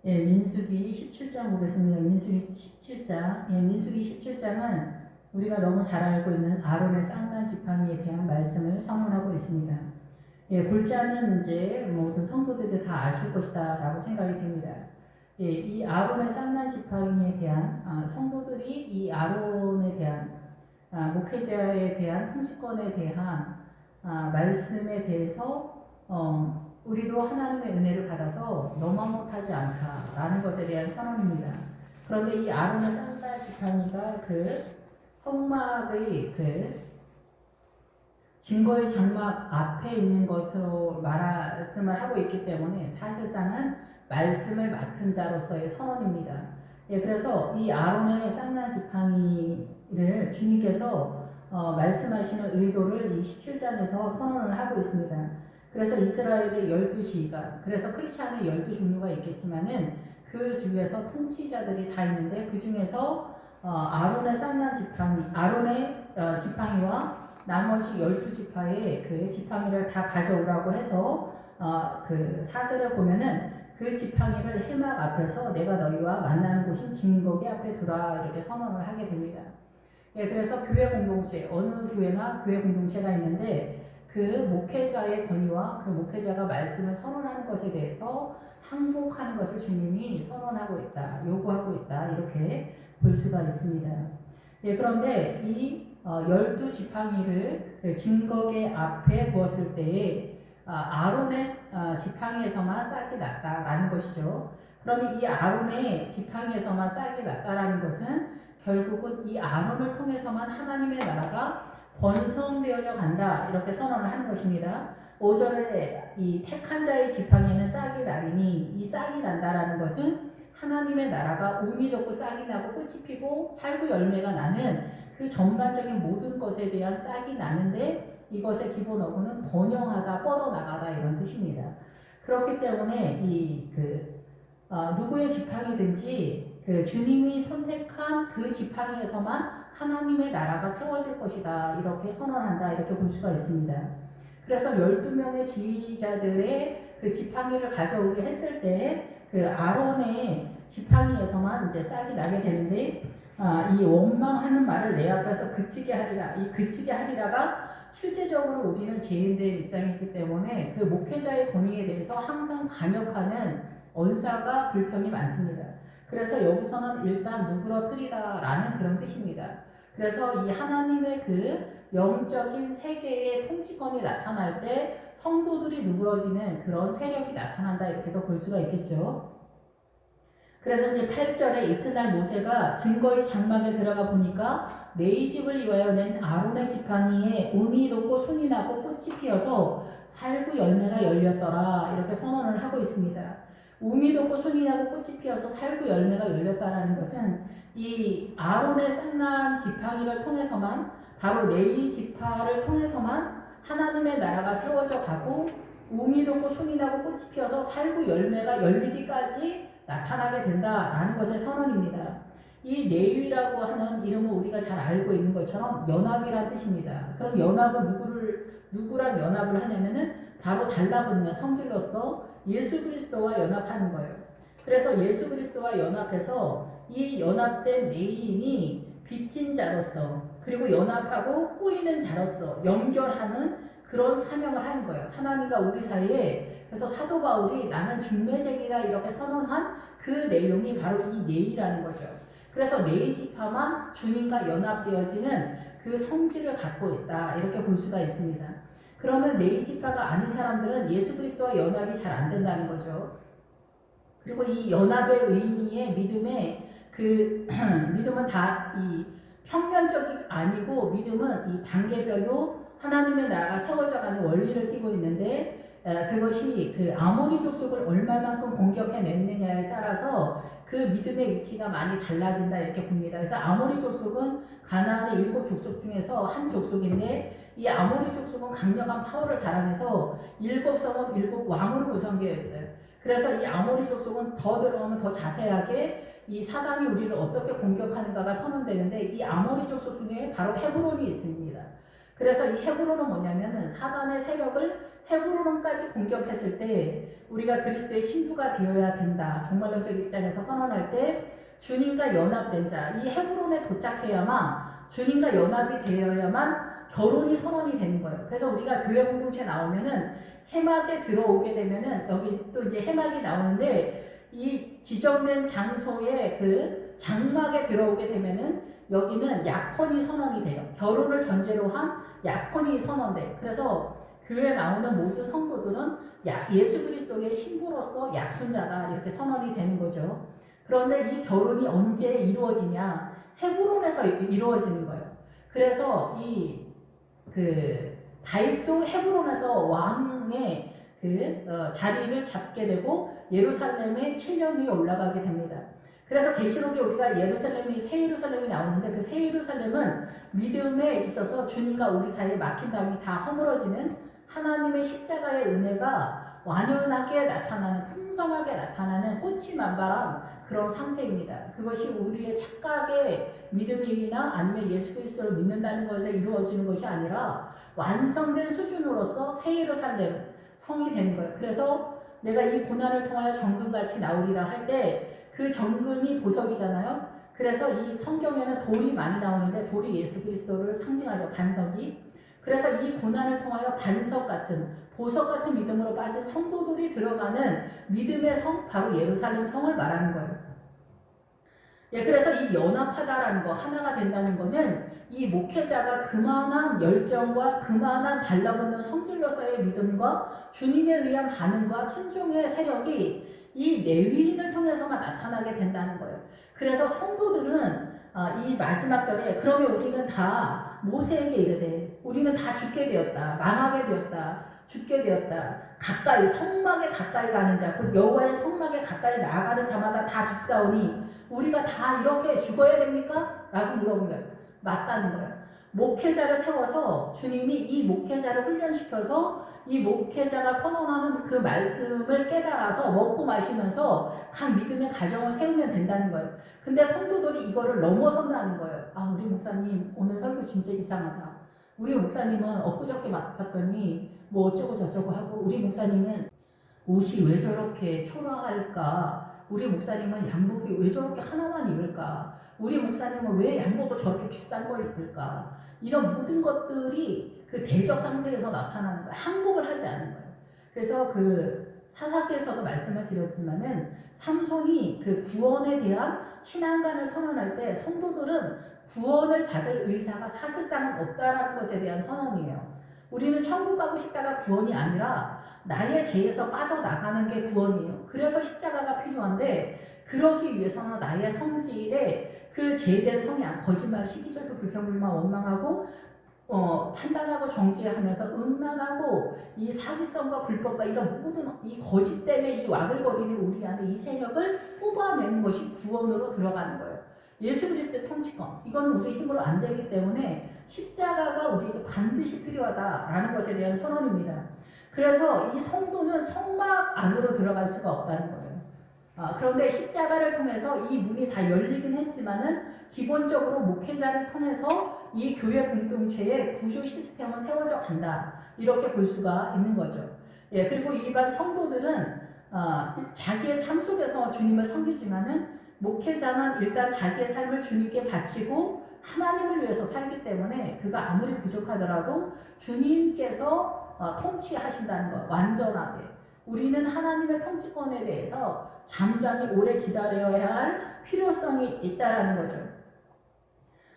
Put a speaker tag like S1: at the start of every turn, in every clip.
S1: 예, 민수기 17장 보겠습니다. 민수기 17장. 예, 민수기 17장은 우리가 너무 잘 알고 있는 아론의 쌍난 지팡이에 대한 말씀을 선언하고 있습니다. 예, 골자는 이제 모든 성도들이 다 아실 것이다 라고 생각이 됩니다. 예, 이 아론의 쌍난 지팡이에 대한 성도들이 이 아론에 대한 목회자에 대한 통치권에 대한 말씀에 대해서 우리도 하나님의 은혜를 받아서 너무 못하지 않다라는 것에 대한 선언입니다. 그런데 이 아론의 쌍난 지팡이가 그 성막의 그 증거의 장막 앞에 있는 것으로 말씀을 하고 있기 때문에 사실상은 말씀을 맡은 자로서의 선언입니다. 예, 그래서 이 아론의 쌍난 지팡이를 주님께서 말씀하시는 의도를 이 17장에서 선언을 하고 있습니다. 그래서 이스라엘의 12시간, 그래서 크리스찬의 12종류가 있겠지만은 그 중에서 통치자들이 다 있는데 그 중에서 아론의 쌍난 지팡이, 아론의 지팡이와 나머지 12지파의 그 지팡이를 다 가져오라고 해서 그 4절에 보면은 그 지팡이를 해막 앞에서 내가 너희와 만나는 곳인 증거기 앞에 두라 이렇게 선언을 하게 됩니다. 예, 그래서 교회 공동체, 어느 교회나 교회 공동체가 있는데 그 목회자의 권위와 그 목회자가 말씀을 선언하는 것에 대해서 항복하는 것을 주님이 선언하고 있다, 요구하고 있다 이렇게 볼 수가 있습니다. 예, 그런데 이 12지팡이를 그 증거계 앞에 두었을 때에 아론의 지팡이에서만 싹이 났다라는 것이죠. 그러면 이 아론의 지팡이에서만 싹이 났다라는 것은 결국은 이 아론을 통해서만 하나님의 나라가 번성되어져 간다 이렇게 선언을 하는 것입니다. 5절에 이 택한 자의 지팡이에는 싹이 나리니 이 싹이 난다라는 것은 하나님의 나라가 우미 돋고 싹이 나고 꽃이 피고 살구 열매가 나는 그 전반적인 모든 것에 대한 싹이 나는데 이것의 기본 어구는 번영하다, 뻗어나가다 이런 뜻입니다. 그렇기 때문에 누구의 지팡이든지 그 주님이 선택한 그 지팡이에서만 하나님의 나라가 세워질 것이다 이렇게 선언한다 이렇게 볼 수가 있습니다. 그래서 12명의 지휘자들의 그 지팡이를 가져오게 했을 때 그 아론의 지팡이에서만 이제 싹이 나게 되는데 이 원망하는 말을 내 앞에서 그치게 하리라. 이 그치게 하리라가 실제적으로 우리는 죄인들의 입장이기 때문에 그 목회자의 권위에 대해서 항상 반역하는 언사가 불평이 많습니다. 그래서 여기서는 일단 누그러뜨리다라는 그런 뜻입니다. 그래서 이 하나님의 그 영적인 세계의 통치권이 나타날 때 성도들이 누그러지는 그런 세력이 나타난다 이렇게도 볼 수가 있겠죠. 그래서 이제 8절에 이튿날 모세가 증거의 장막에 들어가 보니까 네 집을 위하여 낸 아론의 지팡이에 운이 돋고 순이 나고 꽃이 피어서 살구 열매가 열렸더라 이렇게 선언을 하고 있습니다. 운이 돋고 순이 나고 꽃이 피어서 살구 열매가 열렸다라는 것은 이 아론의 쌍난 지팡이를 통해서만 바로 레위 지파를 통해서만 하나님의 나라가 세워져 가고 운이 돋고 순이 나고 꽃이 피어서 살구 열매가 열리기까지 나타나게 된다라는 것의 선언입니다. 이 레위라고 하는 이름은 우리가 잘 알고 있는 것처럼 연합이란 뜻입니다. 그럼 연합은 누구랑 연합을 하냐면은 바로 달라붙는 성질로서 예수 그리스도와 연합하는 거예요. 그래서 예수 그리스도와 연합해서 이 연합된 레위인이 빚진 자로서 그리고 연합하고 꼬이는 자로서 연결하는 그런 사명을 하는 거예요. 하나님과 우리 사이에. 그래서 사도 바울이 나는 중매쟁이다 이렇게 선언한 그 내용이 바로 이 네이라는 거죠. 그래서 네이 지파만 주님과 연합되어지는 그 성질을 갖고 있다 이렇게 볼 수가 있습니다. 그러면 네이 지파가 아닌 사람들은 예수 그리스도와 연합이 잘 안 된다는 거죠. 그리고 이 연합의 의미의 믿음은 다 이 평면적이 아니고 믿음은 이 단계별로 하나님의 나라가 세워져가는 원리를 띠고 있는데 그것이 그 아모리 족속을 얼마만큼 공격해냈느냐에 따라서 그 믿음의 위치가 많이 달라진다 이렇게 봅니다. 그래서 아모리 족속은 가나안의 7 족속 중에서 한 족속인데 이 아모리 족속은 강력한 파워를 자랑해서 7성은 7 왕으로 구성되어 있어요. 그래서 이 아모리 족속은 더 들어가면 더 자세하게 이 사단이 우리를 어떻게 공격하는가가 선언되는데 이 아모리 족속 중에 바로 헤브론이 있습니다. 그래서 이 헤브론은 뭐냐면은 사단의 세력을 헤브론까지 공격했을 때 우리가 그리스도의 신부가 되어야 된다. 종말론적 입장에서 선언할 때 주님과 연합된 자, 이 헤브론에 도착해야만 주님과 연합이 되어야만 결혼이 선언이 되는 거예요. 그래서 우리가 교회 공동체 나오면은 해막에 들어오게 되면은 여기 또 이제 해막이 나오는데 이 지정된 장소에 그 장막에 들어오게 되면은 여기는 약혼이 선언이 돼요. 결혼을 전제로 한 약혼이 선언돼. 그래서 교회에 나오는 모든 성도들은 예수 그리스도의 신부로서 약혼자다 이렇게 선언이 되는 거죠. 그런데 이 결혼이 언제 이루어지냐? 헤브론에서 이루어지는 거예요. 그래서 다윗도 헤브론에서 왕의 자리를 잡게 되고 예루살렘에 7년 후에 올라가게 됩니다. 그래서 계시록에 우리가 예루살렘이 새 예루살렘이 나오는데 그 새 예루살렘은 믿음에 있어서 주님과 우리 사이에 막힌 담이 다 허물어지는 하나님의 십자가의 은혜가 완연하게 나타나는, 풍성하게 나타나는 꽃이 만발한 그런 상태입니다. 그것이 우리의 착각의 믿음이나 아니면 예수 그리스도를 믿는다는 것에서 이루어지는 것이 아니라 완성된 수준으로서 새 예루살렘 성이 되는 거예요. 그래서 내가 이 고난을 통하여 정금같이 나오리라 할 때 그 정금이 보석이잖아요. 그래서 이 성경에는 돌이 많이 나오는데 돌이 예수 그리스도를 상징하죠. 반석이. 그래서 이 고난을 통하여 반석 같은, 보석 같은 믿음으로 빠진 성도들이 들어가는 믿음의 성, 바로 예루살렘 성을 말하는 거예요. 예, 그래서 이 연합하다라는 거, 하나가 된다는 거는 이 목회자가 그만한 열정과 그만한 달라붙는 성질로서의 믿음과 주님에 의한 반응과 순종의 세력이 이 레위인을 통해서만 나타나게 된다는 거예요. 그래서 성도들은 이 마지막 절에 그러면 우리는 다 모세에게 이르되 우리는 다 죽게 되었다. 망하게 되었다. 죽게 되었다. 가까이 성막에 가까이 가는 자, 곧 여호와의 성막에 가까이 나아가는 자마다 다 죽사오니 우리가 다 이렇게 죽어야 됩니까? 라고 물어본 거예요. 맞다는 거예요. 목회자를 세워서 주님이 이 목회자를 훈련시켜서 이 목회자가 선언하는 그 말씀을 깨달아서 먹고 마시면서 각 믿음의 가정을 세우면 된다는 거예요. 근데 성도들이 이거를 넘어선다는 거예요. 아, 우리 목사님 오늘 설교 진짜 이상하다. 우리 목사님은 엊그저께 맡았더니 뭐 어쩌고 저쩌고 하고 우리 목사님은 옷이 왜 저렇게 초라할까? 우리 목사님은 양복이 왜 저렇게 하나만 입을까? 우리 목사님은 왜 양복을 저렇게 비싼 걸 입을까? 이런 모든 것들이 그 대적 상태에서 나타나는 거예요. 항복을 하지 않는 거예요. 그래서 그 사사기에서도 말씀을 드렸지만은 삼손이 그 구원에 대한 신앙관을 선언할 때 성도들은 구원을 받을 의사가 사실상은 없다라는 것에 대한 선언이에요. 우리는 천국 가고 싶다가 구원이 아니라 나의 죄에서 빠져나가는 게 구원이에요. 그래서 십자가가 필요한데 그러기 위해서는 나의 성질에 그 죄된 성향, 거짓말, 시기절도, 불평불만, 원망하고 판단하고 정죄하면서 음란하고 이 사기성과 불법과 이런 모든 이 거짓 때문에 이 와글거리는 우리 안에 이 세력을 뽑아내는 것이 구원으로 들어가는 거예요. 예수 그리스도의 통치권, 이건 우리 힘으로 안 되기 때문에 십자가가 우리에게 반드시 필요하다라는 것에 대한 선언입니다. 그래서 이 성도는 성막 안으로 들어갈 수가 없다는 거예요. 그런데 십자가를 통해서 이 문이 다 열리긴 했지만은 기본적으로 목회자를 통해서 이 교회 공동체의 구조 시스템은 세워져 간다. 이렇게 볼 수가 있는 거죠. 예, 그리고 일반 성도들은 자기의 삶 속에서 주님을 섬기지만은 목회자는 일단 자기의 삶을 주님께 바치고 하나님을 위해서 살기 때문에 그가 아무리 부족하더라도 주님께서 통치하신다는 것, 완전하게. 우리는 하나님의 통치권에 대해서 잠잠히 오래 기다려야 할 필요성이 있다라는 거죠.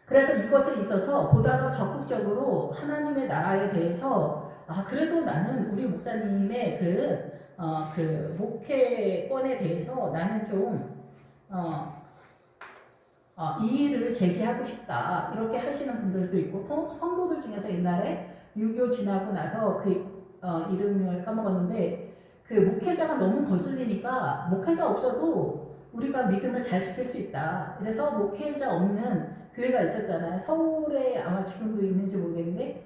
S1: 그래서 이것에 있어서 보다 더 적극적으로 하나님의 나라에 대해서 그래도 나는 우리 목사님의 그 목회권에 대해서 나는 좀 이 일을 제기하고 싶다 이렇게 하시는 분들도 있고 또 성도들 중에서 옛날에 유교 지나고 나서 이름을 까먹었는데 그 목회자가 너무 거슬리니까 목회자 없어도 우리가 믿음을 잘 지킬 수 있다. 그래서 목회자 없는 교회가 있었잖아요. 서울에 아마 지금도 있는지 모르겠는데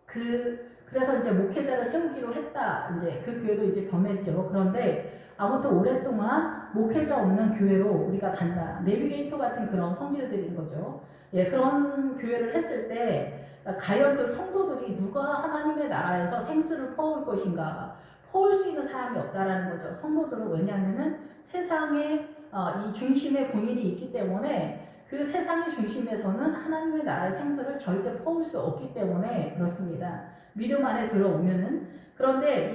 S1: 그래서 이제 목회자를 세우기로 했다. 이제 그 교회도 이제 변했죠. 그런데 아무튼 오랫동안 목회자 없는 교회로 우리가 간다. 내비게이터 같은 그런 성질들인 거죠. 예, 그런 교회를 했을 때 과연 그 성도들이 누가 하나님의 나라에서 생수를 퍼올 것인가? 퍼올 수 있는 사람이 없다라는 거죠. 성도들은. 왜냐하면은 세상에 이 중심에 본인이 있기 때문에 그 세상의 중심에서는 하나님의 나라의 생수를 절대 퍼올 수 없기 때문에 그렇습니다. 믿음 안에 들어오면은. 그런데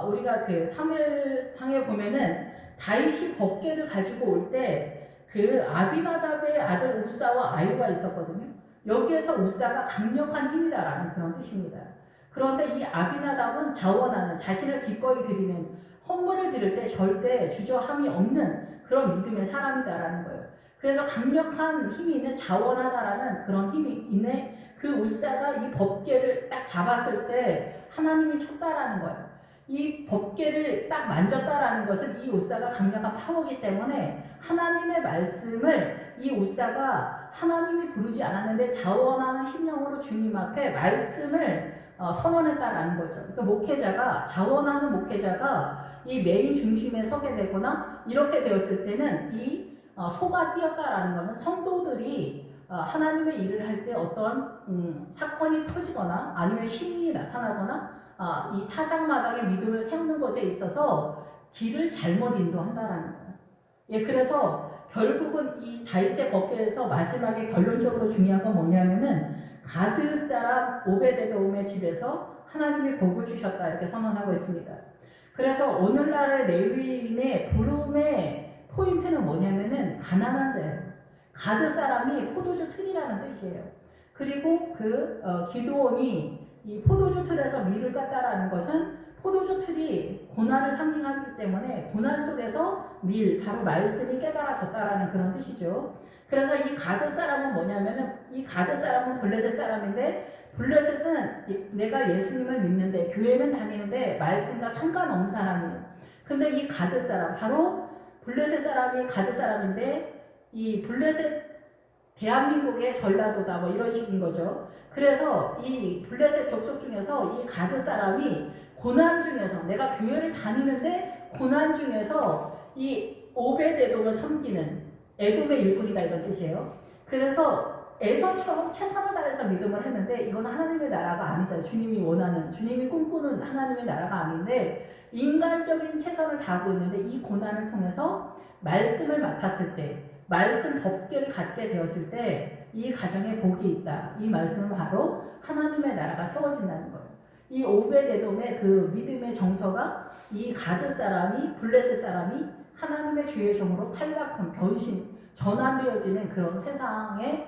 S1: 우리가 그 사무엘상에 보면은 다윗이 법궤를 가지고 올 때 그 아비나답의 아들 우사와 아유가 있었거든요. 여기에서 우사가 강력한 힘이다라는 그런 뜻입니다. 그런데 이 아비나답은 자원하는, 자신을 기꺼이 드리는, 헌물을 드릴 때 절대 주저함이 없는 그런 믿음의 사람이다라는 거예요. 그래서 강력한 힘이 있는, 자원하다라는 그런 힘이 있는 그 우사가 이 법궤를 딱 잡았을 때 하나님이 쳤다라는 거예요. 이 법궤를 딱 만졌다라는 것은 이 우사가 강력한 파워이기 때문에 하나님의 말씀을 이 우사가 하나님이 부르지 않았는데 자원하는 심령으로 주님 앞에 말씀을 선언했다라는 거죠. 그러니까 목회자가, 자원하는 목회자가 이 메인 중심에 서게 되거나 이렇게 되었을 때는 이 소가 뛰었다라는 것은 성도들이 하나님의 일을 할 때 어떤 사건이 터지거나 아니면 신이 나타나거나 이 타작마당에 믿음을 세우는 것에 있어서 길을 잘못 인도한다라는 거예요. 예, 그래서 결국은 이 다윗의 법궤에서 마지막에 결론적으로 중요한 건 뭐냐면은 가드 사람 오베데돔의 집에서 하나님이 복을 주셨다 이렇게 선언하고 있습니다. 그래서 오늘날의 레위인의 부름의 포인트는 뭐냐면은 가난한 자예요. 가드 사람이 포도주 틀이라는 뜻이에요. 그리고 기드온이 이 포도주 틀에서 밀을 깠다라는 것은 포도주 틀이 고난을 상징하기 때문에 고난 속에서 바로 말씀이 깨달아졌다라는 그런 뜻이죠. 그래서 이 가드 사람은 뭐냐면은 이 가드 사람은 블레셋 사람인데 블레셋은 내가 예수님을 믿는데 교회는 다니는데 말씀과 상관없는 사람이에요. 근데 이 가드 사람, 바로 블레셋 사람이 가드 사람인데 이 블레셋 대한민국의 전라도다 뭐 이런 식인 거죠. 그래서 이 블레셋 족속 중에서 이 가드 사람이 고난 중에서, 내가 교회를 다니는데 고난 중에서 이 오벳에돔을 섬기는 에돔의 일꾼이다 이런 뜻이에요. 그래서 에서처럼 최선을 다해서 믿음을 했는데 이건 하나님의 나라가 아니잖아요. 주님이 원하는, 주님이 꿈꾸는 하나님의 나라가 아닌데 인간적인 최선을 다하고 있는데 이 고난을 통해서 말씀을 맡았을 때, 말씀 법궤를 갖게 되었을 때 이 가정에 복이 있다. 이 말씀은 바로 하나님의 나라가 세워진다는 거예요. 이 오벳에돔의 그 믿음의 정서가 이 가드 사람이, 블레셋 사람이 하나님의 주의 종으로 탈락한, 변신, 전환되어지는 그런 세상의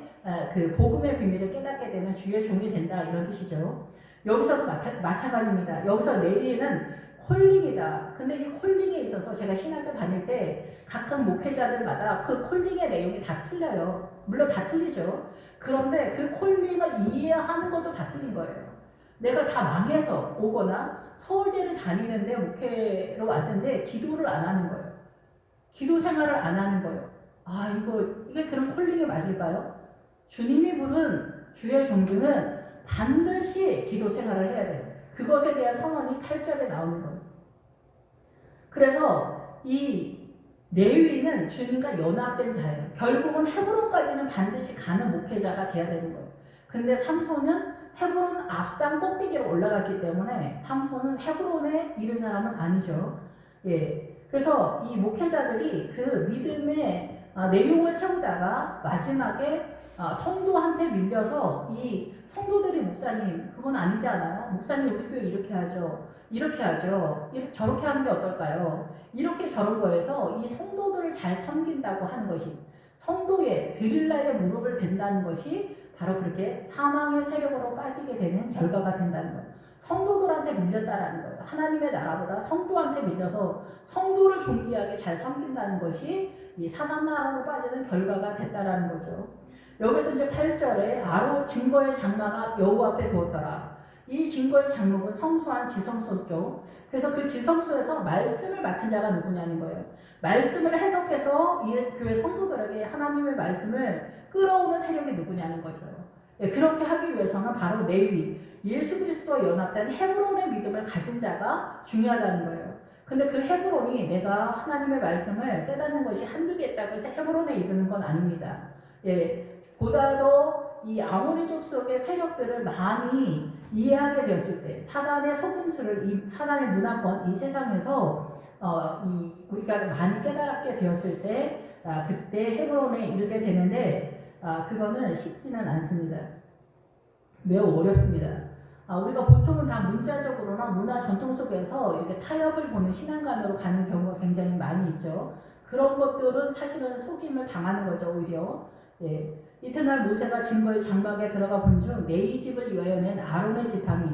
S1: 그 복음의 비밀을 깨닫게 되는 주의 종이 된다 이런 뜻이죠. 여기서도 마찬가지입니다. 여기서 내리는 콜링이다. 근데 이 콜링에 있어서 제가 신학교 다닐 때 각각 목회자들마다 그 콜링의 내용이 다 틀려요. 물론 다 틀리죠. 그런데 그 콜링을 이해하는 것도 다 틀린 거예요. 내가 다 망해서 오거나 서울대를 다니는데 목회로 왔는데 기도를 안 하는 거예요. 기도 생활을 안 하는 거예요. 이게 그런 콜링이 맞을까요? 주님이 부른 주의 종들은 반드시 기도 생활을 해야 돼요. 그것에 대한 선언이 8절에 나오는 거예요. 그래서 이 레위인은 주님과 연합된 자예요. 결국은 헤브론까지는 반드시 가는 목회자가 돼야 되는 거예요. 근데 삼손은 헤브론 앞산 꼭대기로 올라갔기 때문에 삼손은 헤브론에 이른 사람은 아니죠. 예. 그래서 이 목회자들이 그 믿음의 내용을 세우다가 마지막에 성도한테 밀려서 이 성도들이 목사님 그건 아니지 않아요? 목사님 우리 교회 이렇게 하죠. 이렇게 하죠. 저렇게 하는 게 어떨까요? 이렇게 저런 거에서 이 성도들을 잘 섬긴다고 하는 것이, 성도의 드릴라의 무릎을 벤다는 것이 바로 그렇게 사망의 세력으로 빠지게 되는 결과가 된다는 거예요. 성도들한테 밀렸다라는 거예요. 하나님의 나라보다 성도한테 밀려서 성도를 존귀하게 잘 섬긴다는 것이 이 사단 나라로 빠지는 결과가 됐다라는 거죠. 여기서 이제 8절에 아로 증거의 장막아 여호와 앞에 두었더라. 이 증거의 장막은 성소한 지성소죠. 그래서 그 지성소에서 말씀을 맡은 자가 누구냐는 거예요. 말씀을 해석해서 이 교회 성도들에게 하나님의 말씀을 끌어오는 세력이 누구냐는 거죠. 그렇게 하기 위해서는 바로 레위, 예수 그리스도와 연합된 헤브론의 믿음을 가진 자가 중요하다는 거예요. 근데 그 헤브론이 내가 하나님의 말씀을 깨닫는 것이 한두 개 있다고 해서 헤브론에 이르는 건 아닙니다. 보다도 이 아모리족 속의 세력들을 많이 이해하게 되었을 때, 사단의 속임수를, 이 사단의 문화권, 이 세상에서 우리가 많이 깨달게 되었을 때, 그때 헤브론에 이르게 되는데, 그거는 쉽지는 않습니다. 매우 어렵습니다. 우리가 보통은 다 문자적으로나 문화 전통 속에서 이렇게 타협을 보는 신앙관으로 가는 경우가 굉장히 많이 있죠. 그런 것들은 사실은 속임을 당하는 거죠, 오히려. 예. 이튿날 모세가 증거의 장막에 들어가 본 중 네위 집을 위하여 낸 아론의 지팡이.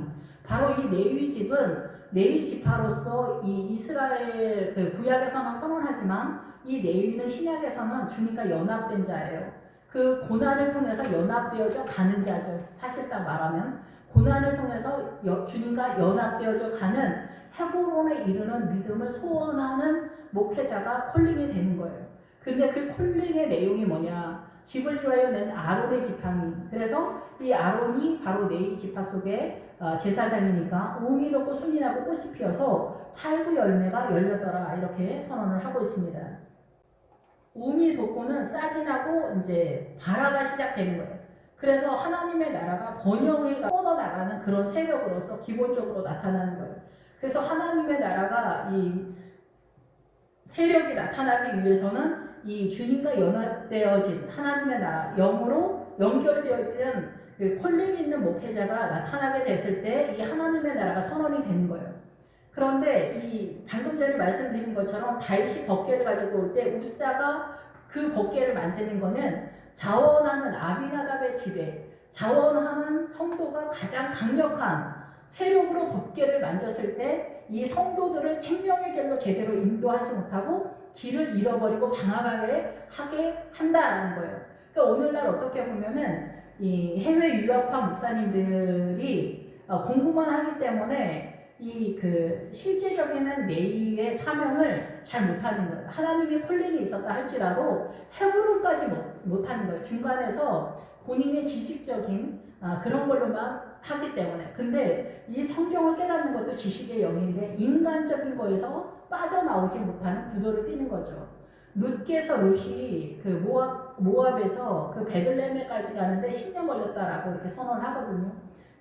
S1: 바로 이 네위 집은 네위 지파로서 이 이스라엘 그 구약에서는 선언하지만 이 네위는 신약에서는 주님과 연합된 자예요. 그 고난을 통해서 연합되어져 가는 자죠. 사실상 말하면 고난을 통해서 주님과 연합되어져 가는 헤브론에 이르는 믿음을 소원하는 목회자가 콜링이 되는 거예요. 근데 그 콜링의 내용이 뭐냐? 집을 위하여 낸 아론의 지팡이. 그래서 이 아론이 바로 네위 지파 속의 제사장이니까 우미 돋고 순이 나고 꽃이 피어서 살구 열매가 열렸더라, 이렇게 선언을 하고 있습니다. 우미 돋고는 싹이 나고 이제 발화가 시작되는 거예요. 그래서 하나님의 나라가 번영해 뻗어나가는 그런 세력으로서 기본적으로 나타나는 거예요. 그래서 하나님의 나라가 이 세력이 나타나기 위해서는 이 주님과 연합되어진 하나님의 나라, 영으로 연결되어진 그 콜링 있는 목회자가 나타나게 됐을 때 이 하나님의 나라가 선언이 되는 거예요. 그런데 이 방금 전에 말씀드린 것처럼 다윗이 법궤를 가지고 올 때 우사가 그 법궤를 만지는 거는 자원하는 아비나답의 집에 자원하는 성도가 가장 강력한 세력으로 법궤를 만졌을 때 이 성도들을 생명의 길로 제대로 인도하지 못하고 길을 잃어버리고 방황하게 하게 한다라는 거예요. 그러니까 오늘날 어떻게 보면은 이 해외 유학파 목사님들이 공부만 하기 때문에 이 그 실제적인 내의의 사명을 잘 못하는 거예요. 하나님의 콜링이 있었다 할지라도 헤브론까지 못하는 거예요. 중간에서 본인의 지식적인 그런 걸로만 하기 때문에. 근데 이 성경을 깨닫는 것도 지식의 영인데 인간적인 거에서 빠져나오지 못하는 구도를 띠는 거죠. 룻이 그 모압에서 그 베들레헴까지 가는데 10년 걸렸다라고 이렇게 선언을 하거든요.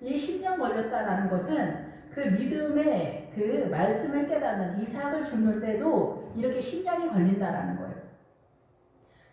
S1: 이 10년 걸렸다라는 것은 그 믿음의 그 말씀을 깨닫는 이삭을 죽는데도 이렇게 10년이 걸린다라는 거예요.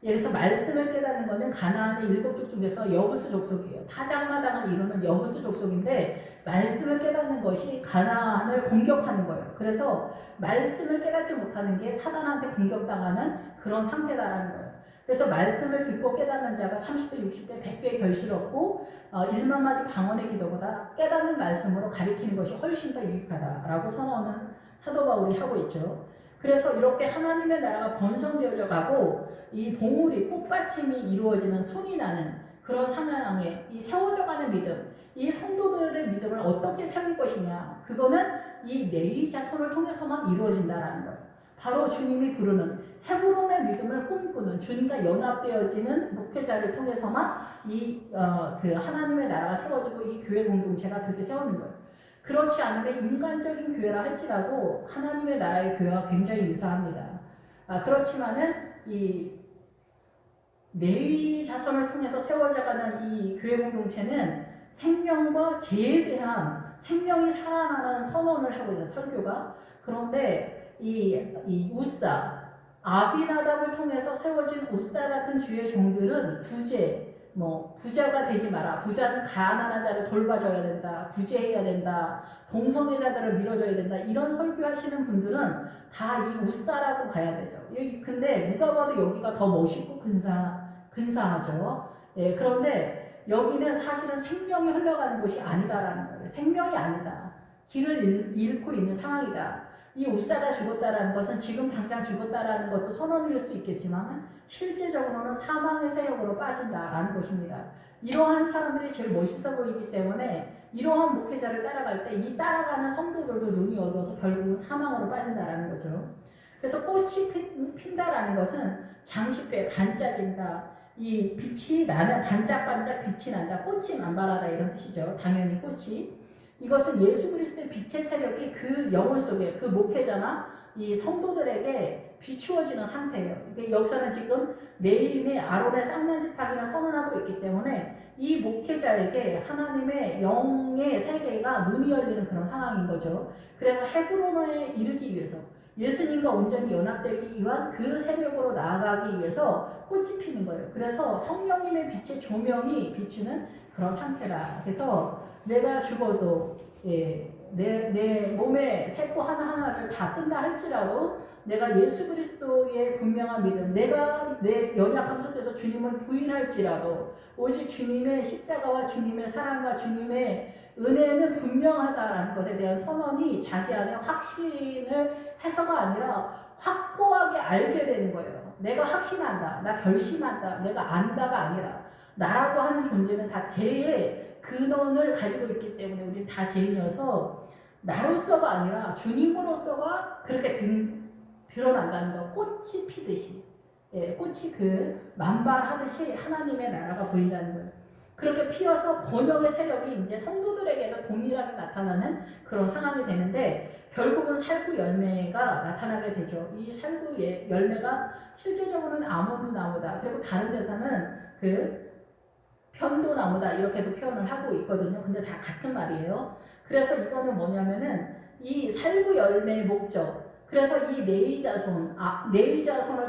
S1: 여기서 말씀을 깨닫는 것은 가나안의 7족 중에서 여부스 족속이에요. 타작마당을 이루는 여부스 족속인데 말씀을 깨닫는 것이 가나안을 공격하는 거예요. 그래서 말씀을 깨닫지 못하는 게 사단한테 공격당하는 그런 상태다라는 거예요. 그래서 말씀을 듣고 깨닫는 자가 30배, 60배, 100배의 결실 얻고 1만 마디 방언의 기도보다 깨닫는 말씀으로 가리키는 것이 훨씬 더 유익하다라고 선언은 사도 바울이 하고 있죠. 그래서 이렇게 하나님의 나라가 번성되어져 가고 이 봉우리 꽃받침이 이루어지는 손이 나는 그런 상황에 이 세워져가는 믿음, 이 성도들의 믿음을 어떻게 세울 것이냐, 그거는 이 네위 자손을 통해서만 이루어진다라는 거예요. 바로 주님이 부르는 헤브론의 믿음을 꿈꾸는 주님과 연합되어지는 목회자를 통해서만 그 하나님의 나라가 세워지고 이 교회 공동체가 그렇게 세우는 거예요. 그렇지 않으면 인간적인 교회라 할지라도 하나님의 나라의 교회와 굉장히 유사합니다. 그렇지만은 이 레위 자손을 통해서 세워져가는 이 교회 공동체는 생명과 죄에 대한 생명이 살아나는 선언을 하고 있어요, 설교가. 그런데 이 우사, 아비나답을 통해서 세워진 우사 같은 주의 종들은 부자가 되지 마라. 부자는 가난한 자를 돌봐줘야 된다. 구제해야 된다. 동성애자들을 밀어줘야 된다. 이런 설교하시는 분들은 다 이 우사라고 가야 되죠. 근데 누가 봐도 여기가 더 멋있고 근사하죠. 예, 그런데 여기는 사실은 생명이 흘러가는 곳이 아니다라는 거예요. 생명이 아니다. 길을 잃고 있는 상황이다. 이 우사가 죽었다라는 것은 지금 당장 죽었다라는 것도 선언일 수 있겠지만 실제적으로는 사망의 세력으로 빠진다라는 것입니다. 이러한 사람들이 제일 멋있어 보이기 때문에 이러한 목회자를 따라갈 때 이 따라가는 성도들도 눈이 어두워서 결국은 사망으로 빠진다라는 거죠. 그래서 꽃이 핀다라는 것은 장식회, 반짝인다. 이 빛이 나는 반짝반짝 빛이 난다. 꽃이 만발하다 이런 뜻이죠. 당연히 꽃이. 이것은 예수 그리스도의 빛의 세력이 그 영혼 속에 그 목회자나 이 성도들에게 비추어지는 상태예요. 그러니까 여기서는 지금 매일의 아론의 쌍난 지팡이를 선언하고 있기 때문에 이 목회자에게 하나님의 영의 세계가 눈이 열리는 그런 상황인 거죠. 그래서 헤브론에 이르기 위해서 예수님과 온전히 연합되기 위한 그 세력으로 나아가기 위해서 꽃이 피는 거예요. 그래서 성령님의 빛의 조명이 비추는 그런 상태다. 그래서 내가 죽어도 내 몸에 세포 하나하나를 다 뜬다 할지라도 내가 예수 그리스도의 분명한 믿음, 내가 내 연약함 속에서 주님을 부인할지라도 오직 주님의 십자가와 주님의 사랑과 주님의 은혜는 분명하다라는 것에 대한 선언이 자기 안에 확신을 해서가 아니라 확고하게 알게 되는 거예요. 내가 확신한다, 나 결심한다, 내가 안다가 아니라 나라고 하는 존재는 다 죄의 근원을 가지고 있기 때문에 우리 다 죄인이어서 나로서가 아니라 주님으로서가 그렇게 드러난다는 거. 꽃이 피듯이, 꽃이 그 만발하듯이 하나님의 나라가 보인다는 거예요. 그렇게 피어서 번영의 세력이 이제 성도들에게도 동일하게 나타나는 그런 상황이 되는데 결국은 살구 열매가 나타나게 되죠. 이 살구 열매가 실제적으로는 아몬드 나무다. 그리고 다른 데서는 그 편도 나무다 이렇게도 표현을 하고 있거든요. 근데 다 같은 말이에요. 그래서 이거는 뭐냐면은 이 살구 열매의 목적. 그래서 이 네이자손을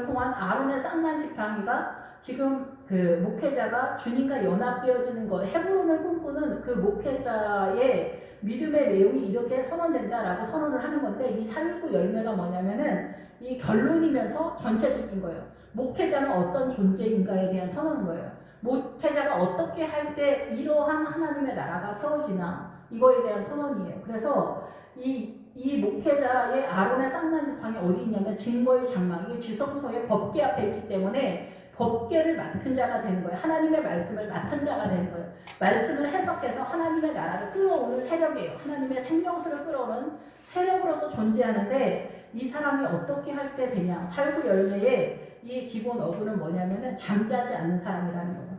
S1: 통한 아론의 쌍난 지팡이가 지금 그 목회자가 주님과 연합되어지는 것, 헤브론을 꿈꾸는 그 목회자의 믿음의 내용이 이렇게 선언된다라고 선언을 하는 건데 이 살구 열매가 뭐냐면은 이 결론이면서 전체적인 거예요. 목회자는 어떤 존재인가에 대한 선언인 거예요. 목회자가 어떻게 할 때 이러한 하나님의 나라가 세워지나 이거에 대한 선언이에요. 그래서 이 목회자의 아론의 쌍난 지팡이 어디 있냐면 증거의 장막, 이게 지성소의 법궤 앞에 있기 때문에 법궤를 맡은 자가 되는 거예요. 하나님의 말씀을 맡은 자가 되는 거예요. 말씀을 해석해서 하나님의 나라를 끌어오는 세력이에요. 하나님의 생명수를 끌어오는 세력으로서 존재하는데 이 사람이 어떻게 할 때 되냐. 살구 열매의 이 기본 어구는 뭐냐면은 잠자지 않는 사람이라는 거예요.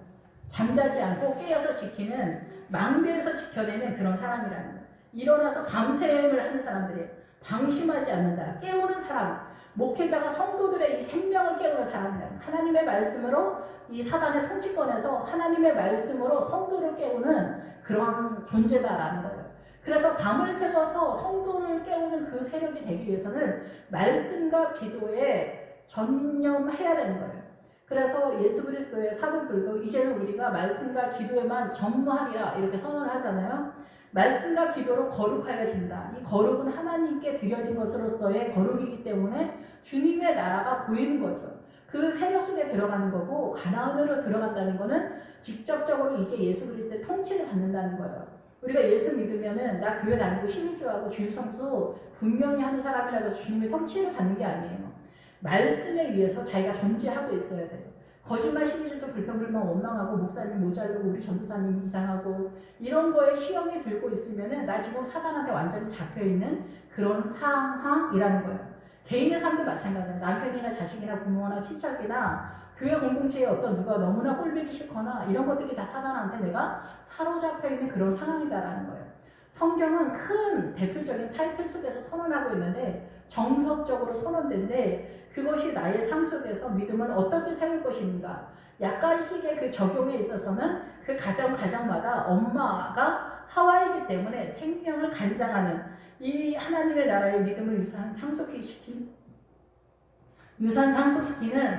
S1: 잠자지 않고 깨어서 지키는, 망대에서 지켜내는 그런 사람이라는 거예요. 일어나서 밤샘을 하는 사람들이에요. 방심하지 않는다. 깨우는 사람. 목회자가 성도들의 이 생명을 깨우는 사람이다. 하나님의 말씀으로 이 사단의 통치권에서 하나님의 말씀으로 성도를 깨우는 그런 존재다라는 거예요. 그래서 밤을 새워서 성도를 깨우는 그 세력이 되기 위해서는 말씀과 기도에 전념해야 되는 거예요. 그래서 예수 그리스도의 사도들도 이제는 우리가 말씀과 기도에만 전무하리라 이렇게 선언을 하잖아요. 말씀과 기도로 거룩하여진다. 이 거룩은 하나님께 드려진 것으로서의 거룩이기 때문에 주님의 나라가 보이는 거죠. 그 세력 속에 들어가는 거고 가나안으로 들어간다는 거는 직접적으로 이제 예수 그리스도의 통치를 받는다는 거예요. 우리가 예수 믿으면은 나 교회 다니고 11조하고 주일성수 분명히 하는 사람이라고 해서 주님의 통치를 받는 게 아니에요. 말씀에 의해서 자기가 존재하고 있어야 돼요. 거짓말 시기질도 불평불만 원망하고 목사님 모자르고 우리 전도사님 이상하고 이런 거에 시험이 들고 있으면은 나 지금 사단한테 완전히 잡혀있는 그런 상황이라는 거예요. 개인의 삶도 마찬가지예요. 남편이나 자식이나 부모나 친척이나 교회 공동체에 어떤 누가 너무나 꼴보기 싫거나 이런 것들이 다 사단한테 내가 사로잡혀있는 그런 상황이다라는 거예요. 성경은 큰 대표적인 타이틀 속에서 선언하고 있는데 정석적으로 선언된데 그것이 나의 삶 속에서 믿음을 어떻게 세울 것인가. 약간씩의 그 적용에 있어서는 그 가정마다 엄마가 하와이기 때문에 생명을 간장하는 이 하나님의 나라의 믿음을 유산 상속시키는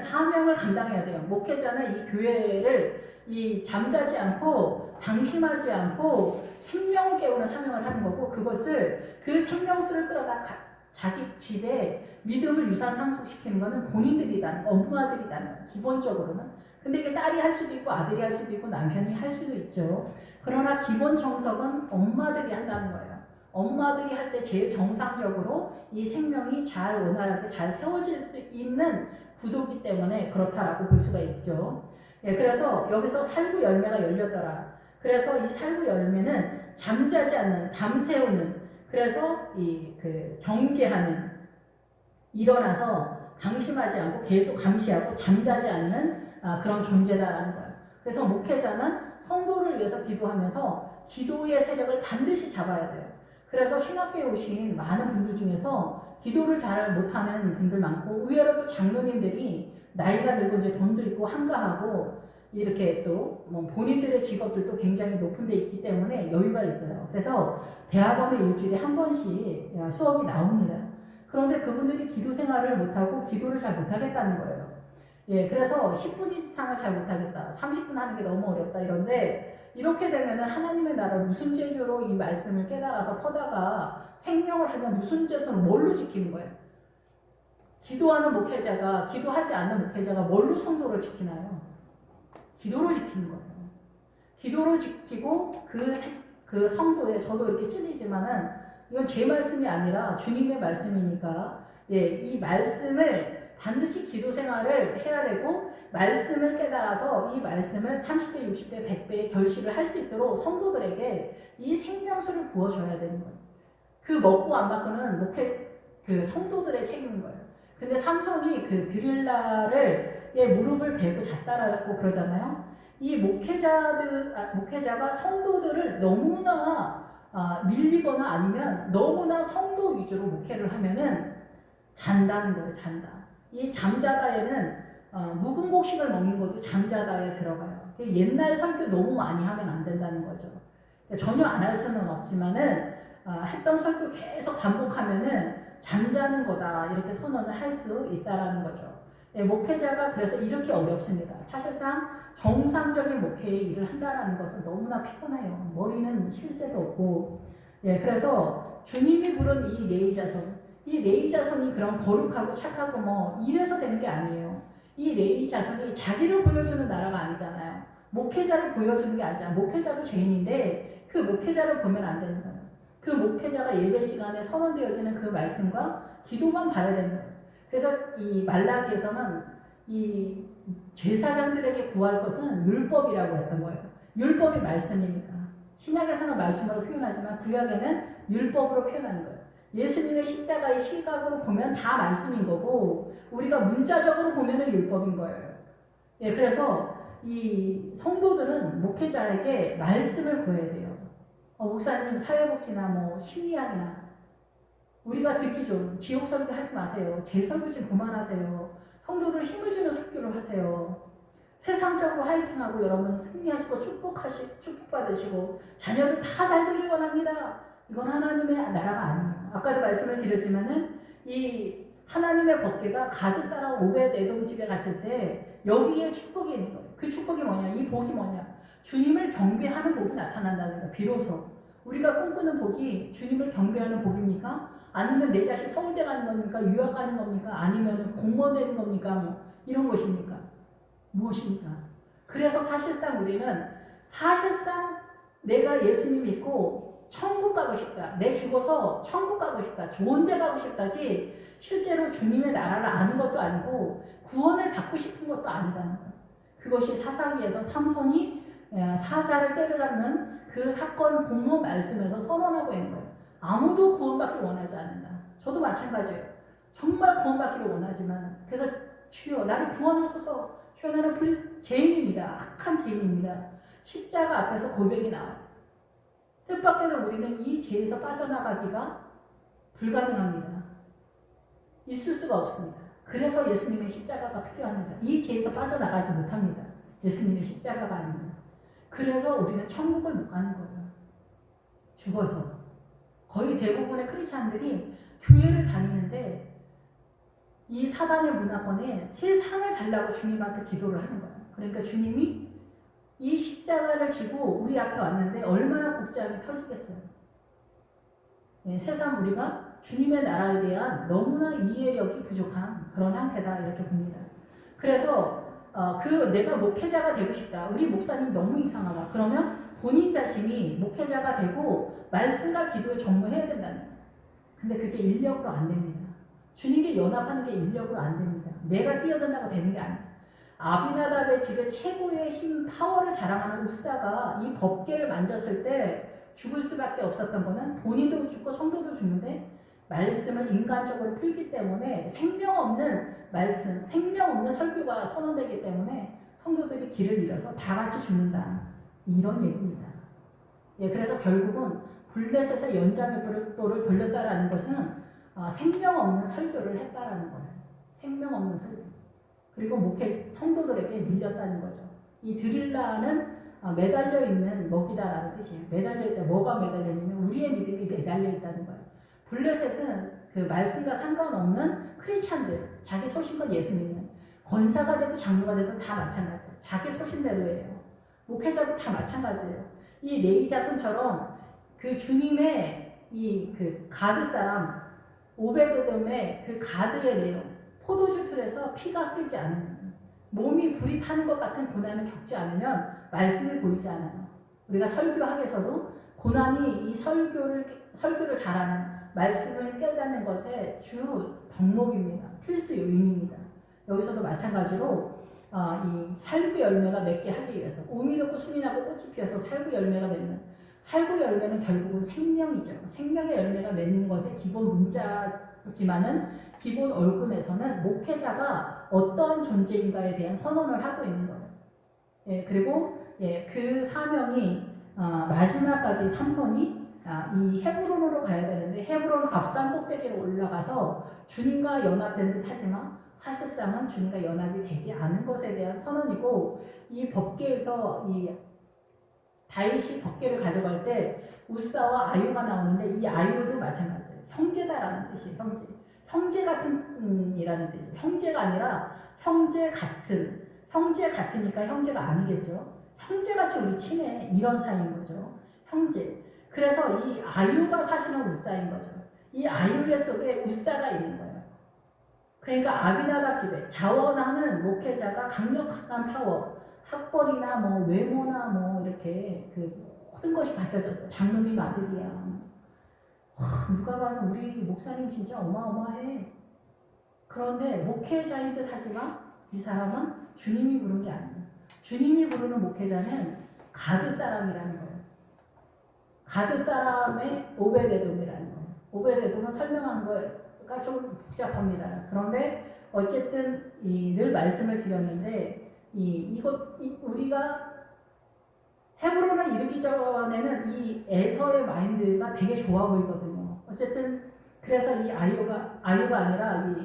S1: 사명을 감당해야 돼요. 목회자는 이 교회를 잠자지 않고 방심하지 않고 생명을 깨우는 사명을 하는 거고 그것을 그 생명수를 끌어다 자기 집에 믿음을 유산 상속시키는 거는 본인들이다, 엄마들이다, 기본적으로는. 근데 이게 딸이 할 수도 있고 아들이 할 수도 있고 남편이 할 수도 있죠. 그러나 기본 정석은 엄마들이 한다는 거예요. 엄마들이 할 때 제일 정상적으로 이 생명이 잘 원활하게 잘 세워질 수 있는 구도이기 때문에 그렇다라고 볼 수가 있죠. 그래서 여기서 살구 열매가 열렸더라. 그래서 이 살구 열매는 잠자지 않는, 밤새우는, 그래서 경계하는, 일어나서 방심하지 않고 계속 감시하고 잠자지 않는 그런 존재다라는 거예요. 그래서 목회자는 성도를 위해서 기도하면서 기도의 세력을 반드시 잡아야 돼요. 그래서 신학교에 오신 많은 분들 중에서 기도를 잘 못하는 분들 많고, 의외로 또 장로님들이 나이가 들고 이제 돈도 있고 한가하고 이렇게 또 뭐 본인들의 직업들도 굉장히 높은 데 있기 때문에 여유가 있어요. 그래서 대학원에 일주일에 한 번씩 수업이 나옵니다. 그런데 그분들이 기도 생활을 못하고 기도를 잘 못하겠다는 거예요. 예, 그래서 10분 이상을 잘 못하겠다, 30분 하는 게 너무 어렵다 이런데, 이렇게 되면은 하나님의 나라를 무슨 재주로 이 말씀을 깨달아서 퍼다가 생명을 하면 무슨 재주로 뭘로 지키는 거예요? 기도하는 목회자가, 기도하지 않는 목회자가 뭘로 성도를 지키나요? 기도로 지키는 거예요. 기도로 지키고 그 성도에, 저도 이렇게 찔리지만은 이건 제 말씀이 아니라 주님의 말씀이니까, 예, 이 말씀을 반드시 기도 생활을 해야 되고, 말씀을 깨달아서 이 말씀을 30배, 60배, 100배의 결실을 할 수 있도록 성도들에게 이 생명수를 부어줘야 되는 거예요. 그 먹고 안 먹고는 그 성도들의 책임인 거예요. 근데 삼손이 그 드릴라를 무릎을 베고 잤다라고 그러잖아요. 이 목회자가 성도들을 너무나 밀리거나 아니면 너무나 성도 위주로 목회를 하면은 잔다는 거예요. 잔다. 이 잠자다에는 묵은 곡식을 먹는 것도 잠자다에 들어가요. 옛날 설교 너무 많이 하면 안 된다는 거죠. 전혀 안 할 수는 없지만은 했던 설교 계속 반복하면은 잠자는 거다, 이렇게 선언을 할 수 있다라는 거죠. 예, 목회자가 그래서 이렇게 어렵습니다. 사실상 정상적인 목회의 일을 한다라는 것은 너무나 피곤해요. 머리는 쉴 새도 없고. 예, 그래서 주님이 부른 이 레위 자손이 그런 거룩하고 착하고 뭐 이래서 되는 게 아니에요. 이 레위 자손이 자기를 보여주는 나라가 아니잖아요. 목회자를 보여주는 게 아니잖아요. 목회자도 죄인인데 그 목회자를 보면 안 되는 거예요. 그 목회자가 예배 시간에 선언되어지는 그 말씀과 기도만 봐야 되는 거예요. 그래서 이 말라기에서는 이 제사장들에게 구할 것은 율법이라고 했던 거예요. 율법이 말씀이니까. 신약에서는 말씀으로 표현하지만 구약에는 율법으로 표현하는 거예요. 예수님의 십자가의 실각으로 보면 다 말씀인 거고, 우리가 문자적으로 보면은 율법인 거예요. 예, 그래서 이 성도들은 목회자에게 말씀을 구해야 돼요. 목사님 사회복지나 뭐 심리학이나 우리가 듣기 좋은 지옥 설교 하지 마세요. 제 설교 좀 그만하세요. 성도를 힘을 주는 설교를 하세요. 세상적으로 화이팅하고 여러분 승리하시고 축복받으시고 자녀들 다 잘 되길 원합니다. 이건 하나님의 나라가 아니에요. 아까도 말씀을 드렸지만은 이 하나님의 법궤가 가드 사람 오벳 에돔 집에 갔을 때 여기에 축복이 있는 거예요. 그 축복이 뭐냐? 이 복이 뭐냐? 주님을 경배하는 복이 나타난다는 거예요. 비로소 우리가 꿈꾸는 복이 주님을 경배하는 복입니까? 아니면 내 자식 서울대 가는 겁니까? 유학 가는 겁니까? 아니면 공무원 되는 겁니까? 뭐 이런 것입니까? 무엇입니까? 그래서 사실상 우리는 내가 예수님 믿고 천국 가고 싶다, 내 죽어서 천국 가고 싶다, 좋은 데 가고 싶다지 실제로 주님의 나라를 아는 것도 아니고 구원을 받고 싶은 것도 아니다는 거예요. 그것이 사사기에서 삼손이 사자를 때려잡는 그 사건 본문 말씀에서 선언하고 있는 거예요. 아무도 구원받기를 원하지 않는다. 저도 마찬가지예요. 정말 구원받기를 원하지만, 그래서 주여 나를 구원하소서, 주여 나는 죄인입니다. 악한 죄인입니다. 십자가 앞에서 고백이 나와요. 뜻밖에도 우리는 이 죄에서 빠져나가기가 불가능합니다. 있을 수가 없습니다. 그래서 예수님의 십자가가 필요합니다. 이 죄에서 빠져나가지 못합니다. 예수님의 십자가가 아닙니다. 그래서 우리는 천국을 못 가는 거예요. 죽어서. 거의 대부분의 크리스찬들이 교회를 다니는데 이 사단의 문화권에 세상을 달라고 주님 앞에 기도를 하는 거예요. 그러니까 주님이 이 십자가를 지고 우리 앞에 왔는데 얼마나 복장이 터지겠어요. 세상 우리가 주님의 나라에 대한 너무나 이해력이 부족한 그런 상태다, 이렇게 봅니다. 그래서 내가 목회자가 되고 싶다, 우리 목사님 너무 이상하다, 그러면 본인 자신이 목회자가 되고 말씀과 기도에 전무해야 된다는 거예요. 근데 그게 인력으로 안 됩니다. 주님께 연합하는 게 인력으로 안 됩니다. 내가 뛰어든다고 되는 게 아니에요. 아비나답의 집에 최고의 힘, 파워를 자랑하는 우사가 이 법궤를 만졌을 때 죽을 수밖에 없었던 거는 본인도 죽고 성도도 죽는데 말씀을 인간적으로 풀기 때문에 생명 없는 말씀, 생명 없는 설교가 선언되기 때문에 성도들이 길을 잃어서 다 같이 죽는다, 이런 얘기입니다. 예, 그래서 결국은 블레셋의 연장벽돌을 돌렸다라는 것은 생명 없는 설교를 했다라는 거예요. 생명 없는 설교. 그리고 성도들에게 밀렸다는 거죠. 이 드릴라는 매달려 있는 먹이다라는 뜻이에요. 매달려 있다. 뭐가 매달려 있냐면 우리의 믿음이 매달려 있다는 거예요. 블레셋은 그 말씀과 상관없는 크리스찬들, 자기 소신껏 예수 믿는 권사가 돼도 장로가 돼도 다 마찬가지예요. 자기 소신대로예요. 목회자도 다 마찬가지예요. 이 레위 자손처럼 그 주님의 그 가드 사람 오베드돔의 그 가드의 내용, 포도주 틀에서 피가 흐르지 않으면, 몸이 불이 타는 것 같은 고난을 겪지 않으면 말씀이 보이지 않아요. 우리가 설교학에서도 고난이 이 설교를 잘하는 말씀을 깨닫는 것의 주 덕목입니다. 필수 요인입니다. 여기서도 마찬가지로 이 살구 열매가 맺게 하기 위해서 우미 돋고 순이 나고 꽃이 피어서 살구 열매가 맺는, 살구 열매는 결국은 생명이죠. 생명의 열매가 맺는 것의 기본 문자지만은 기본 얼굴에서는 목회자가 어떠한 존재인가에 대한 선언을 하고 있는 거예요. 예, 그리고 그 사명이 마지막까지 삼손이 이 헤브론으로 가야 되는데 헤브론 앞산 꼭대기로 올라가서 주님과 연합된 듯 하지만 사실상은 주님과 연합이 되지 않은 것에 대한 선언이고, 이 법궤에서 이 다윗이 법궤를 가져갈 때 우사와 아유가 나오는데 이 아유도 마찬가지예요. 형제다라는 뜻이에요. 형제. 형제 같은 이라는 뜻이에요. 형제가 아니라 형제 같은. 형제 같으니까 형제가 아니겠죠. 형제같이 우리 친해. 이런 사이인 거죠. 형제. 그래서 이 아유가 사실은 우사인 거죠. 이 아유의 속에 우사가 있는 거예요. 그러니까 아비나답 집에 자원하는 목회자가 강력한 파워, 학벌이나 뭐 외모나 뭐 이렇게 그 모든 것이 갖춰졌어. 장로님 아들이야. 누가 봐도 우리 목사님 진짜 어마어마해. 그런데 목회자인 듯 하지만 이 사람은 주님이 부른 게 아니에요. 주님이 부르는 목회자는 가드 사람이라는 거예요. 가드 사람의 오베데돔이라는 거예요. 오베데돔은 설명한 거가 좀 복잡합니다. 그런데 어쨌든 늘 말씀을 드렸는데 우리가 헤브론을 이르기 전에는 이 에서의 마인드가 되게 좋아 보이거든요. 어쨌든 그래서 이 아유가 아니라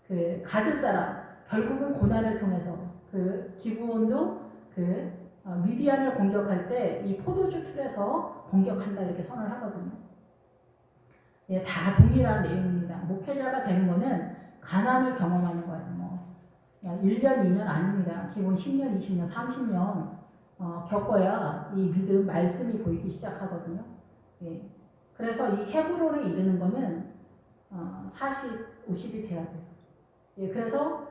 S1: 그 가드 사람, 결국은 고난을 통해서 그 기브온도 미디안을 공격할 때 이 포도주 틀에서 공격한다 이렇게 선언을 하거든요. 예, 다 동일한 내용입니다. 목회자가 되는 거는 가난을 경험하는 거예요. 뭐 1년, 2년 아닙니다. 기본 10년, 20년, 30년 겪어야 이 믿음, 말씀이 보이기 시작하거든요. 예. 그래서 이 헤브론에 이르는 거는 40, 50이 돼야 돼요. 예, 그래서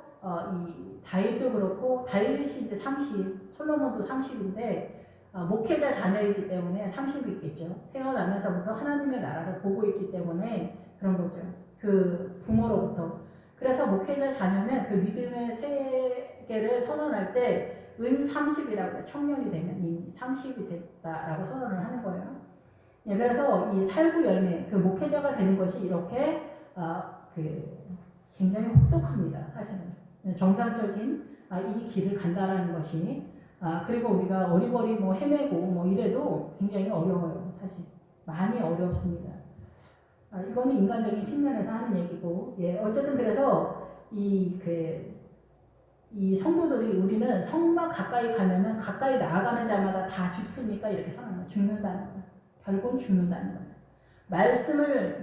S1: 이 다윗도 그렇고, 다윗이 이제 30, 솔로몬도 30인데 목회자 자녀이기 때문에 30이 있겠죠. 태어나면서부터 하나님의 나라를 보고 있기 때문에 그런 거죠. 그 부모로부터. 그래서 목회자 자녀는 그 믿음의 세계를 선언할 때 은 30이라고 청년이 되면 이미 30이 됐다라고 선언을 하는 거예요. 예, 그래서 이 살구 열매, 그 목회자가 되는 것이 이렇게 굉장히 혹독합니다. 사실은 정상적인 이 길을 간다라는 것이 그리고 우리가 어리버리 뭐 헤매고 뭐 이래도 굉장히 어려워요. 사실 많이 어렵습니다. 이거는 인간적인 측면에서 하는 얘기고, 예, 어쨌든 그래서 이 성도들이 우리는 성막 가까이 가면은 가까이 나아가는 자마다 다 죽습니까? 이렇게 생각합니다. 죽는다는 거예요. 결국은 죽는다는 거예요.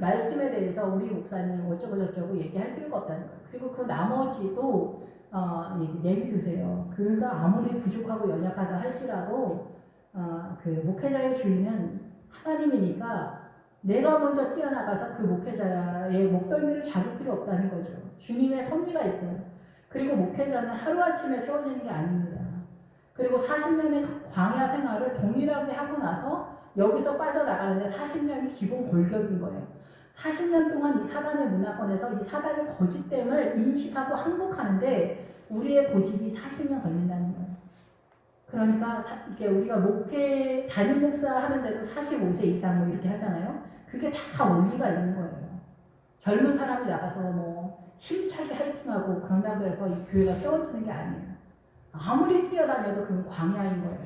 S1: 말씀에 대해서 우리 목사님 어쩌고저쩌고 얘기할 필요가 없다는 거예요. 그리고 그 나머지도 내비두세요. 그가 아무리 부족하고 연약하다 할지라도 그 목회자의 주인은 하나님이니까 내가 먼저 뛰어나가서 그 목회자의 목덜미를 잡을 필요 없다는 거죠. 주님의 섭리가 있어요. 그리고 목회자는 하루아침에 세워지는 게 아닙니다. 그리고 40년의 광야 생활을 동일하게 하고 나서 여기서 빠져나가는데 40년이 기본 골격인 거예요. 40년 동안 이 사단의 문화권에서 이 사단의 거짓됨을 인식하고 항복하는데 우리의 고집이 40년 걸린다는 거예요. 그러니까 이게 우리가 담임 목사 하는데도 45세 이상 뭐 이렇게 하잖아요. 그게 다 원리가 있는 거예요. 젊은 사람이 나가서 뭐 힘차게 화이팅하고 그런다고 해서 이 교회가 세워지는 게 아니에요. 아무리 뛰어다녀도 그건 광야인 거예요.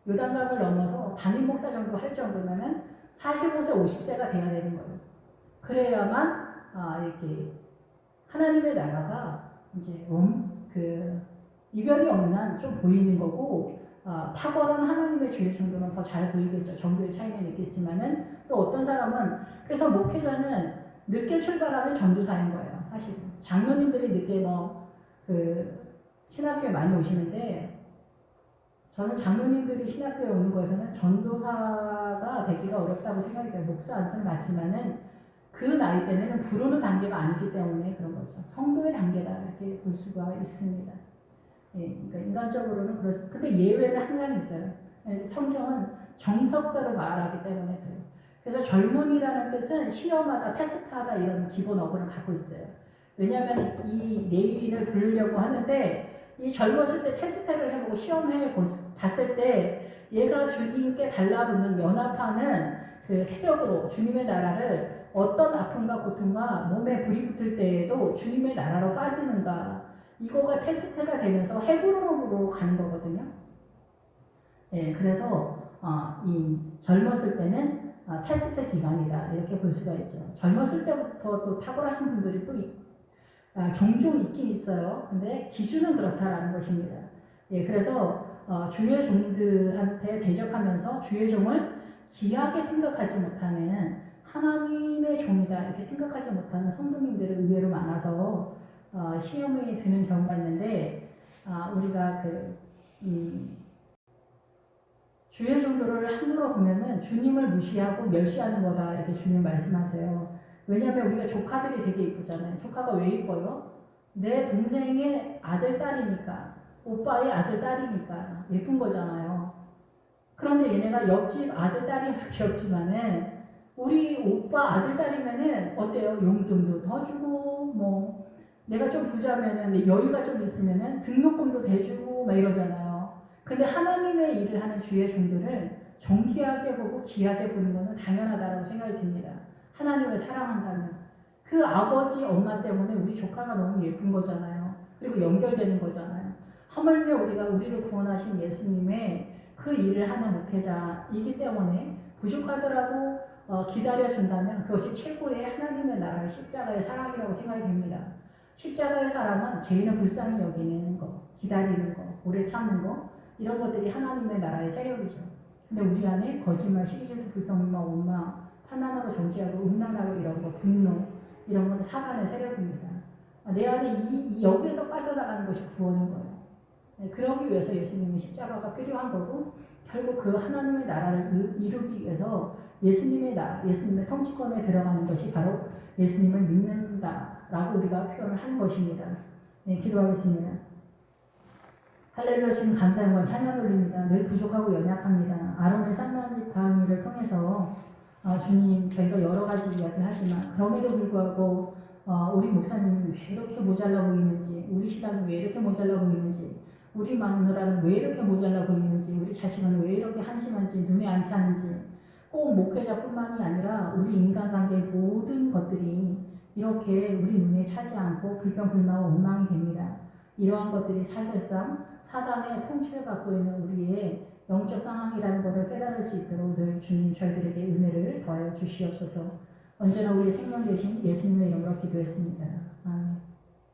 S1: 요단강을 넘어서 담임 목사 정도 할 정도면은 45세, 50세가 돼야 되는 거예요. 그래야만 이렇게 하나님의 나라가 이제 이별이 없는 한 좀 보이는 거고, 탁월한 하나님의 주의 정도는 더 잘 보이겠죠. 정도의 차이는 있겠지만은, 또 어떤 사람은, 그래서 목회자는 늦게 출발하는 전도사인 거예요. 사실은. 장로님들이 늦게 신학교에 많이 오시는데, 저는 장로님들이 신학교에 오는 것에서는 전도사가 되기가 어렵다고 생각이 돼요. 목사 안수는 맞지만은 그 나이 때는 부르는 단계가 아니기 때문에 그런 거죠. 성도의 단계다 이렇게 볼 수가 있습니다. 예, 그러니까 인간적으로는 근데 예외는 항상 있어요. 예, 성경은 정석대로 말하기 때문에 그래요. 그래서 젊은이라는 뜻은 시험하다, 테스트하다 이런 기본 어근을 갖고 있어요. 왜냐하면 이 레위인을 부르려고 하는데 이 젊었을 때 테스트를 해보고 시험해 봤을 때 얘가 주님께 달라붙는 연합하는 그 세력으로 주님의 나라를 어떤 아픔과 고통과 몸에 불이 붙을 때에도 주님의 나라로 빠지는가 이거가 테스트가 되면서 헤브론으로 가는 거거든요. 예, 그래서 이 젊었을 때는 테스트 기간이다 이렇게 볼 수가 있죠. 젊었을 때부터 또 탁월하신 분들이 또 종종 있긴 있어요. 근데 기준은 그렇다라는 것입니다. 예, 그래서 주의 종들한테 대적하면서 주의 종을 귀하게 생각하지 못하는 하나님의 종이다 이렇게 생각하지 못하는 성도님들이 의외로 많아서 시험이 드는 경우가 있는데 우리가 주의 종들을 함부로 보면은 주님을 무시하고 멸시하는 거다 이렇게 주님 말씀하세요. 왜냐하면 우리가 조카들이 되게 이쁘잖아요. 조카가 왜 이뻐요? 내 동생의 아들, 딸이니까, 오빠의 아들, 딸이니까 예쁜 거잖아요. 그런데 얘네가 옆집 아들, 딸이어서 귀엽지만은 우리 오빠 아들, 딸이면은 어때요? 용돈도 더 주고 내가 좀 부자면은 여유가 좀 있으면은 등록금도 대주고 막 이러잖아요. 근데 하나님의 일을 하는 주의 종들을 존귀하게 보고 귀하게 보는 것은 당연하다고 생각이 듭니다. 하나님을 사랑한다면 그 아버지 엄마 때문에 우리 조카가 너무 예쁜 거잖아요. 그리고 연결되는 거잖아요. 하물며 우리가 우리를 구원하신 예수님의 그 일을 하는 목회자이기 때문에 부족하더라도 기다려준다면 그것이 최고의 하나님의 나라의 십자가의 사랑이라고 생각이 됩니다. 십자가의 사랑은 죄인을 불쌍히 여기는 거, 기다리는 거, 오래 참는 거 이런 것들이 하나님의 나라의 세력이죠. 근데 우리 안에 거짓말, 시기질투, 불평, 원망, 판단하고 정죄하고 음란하고 이런 거, 분노 이런 거는 사단의 세력입니다. 내 안에 여기에서 빠져나가는 것이 구원인 거예요. 그러기 위해서 예수님의 십자가가 필요한 거고 결국 그 하나님의 나라를 이루기 위해서 예수님의 나라, 예수님의 통치권에 들어가는 것이 바로 예수님을 믿는다라고 우리가 표현을 하는 것입니다. 네, 기도하겠습니다. 할렐루야. 주님 감사 영광 찬양 돌립니다. 늘 부족하고 연약합니다. 아론의 쌍난 지팡이를 통해서 주님 저희가 여러 가지 이야기를 하지만 그럼에도 불구하고 우리 목사님은 왜 이렇게 모자라 보이는지, 우리 신앙은 왜 이렇게 모자라 보이는지, 우리 마누라는 왜 이렇게 모자라 보이는지, 우리 자식은 왜 이렇게 한심한지, 눈에 안 차는지, 꼭 목회자뿐만이 아니라 우리 인간관계의 모든 것들이 이렇게 우리 눈에 차지 않고 불평불만과 원망이 됩니다. 이러한 것들이 사실상 사단의 통치를 받고 있는 우리의 영적 상황이라는 것을 깨달을 수 있도록 늘 주님 저희들에게 은혜를 더하여 주시옵소서. 언제나 우리의 생명 되신 예수님의 이름으로 기도했습니다.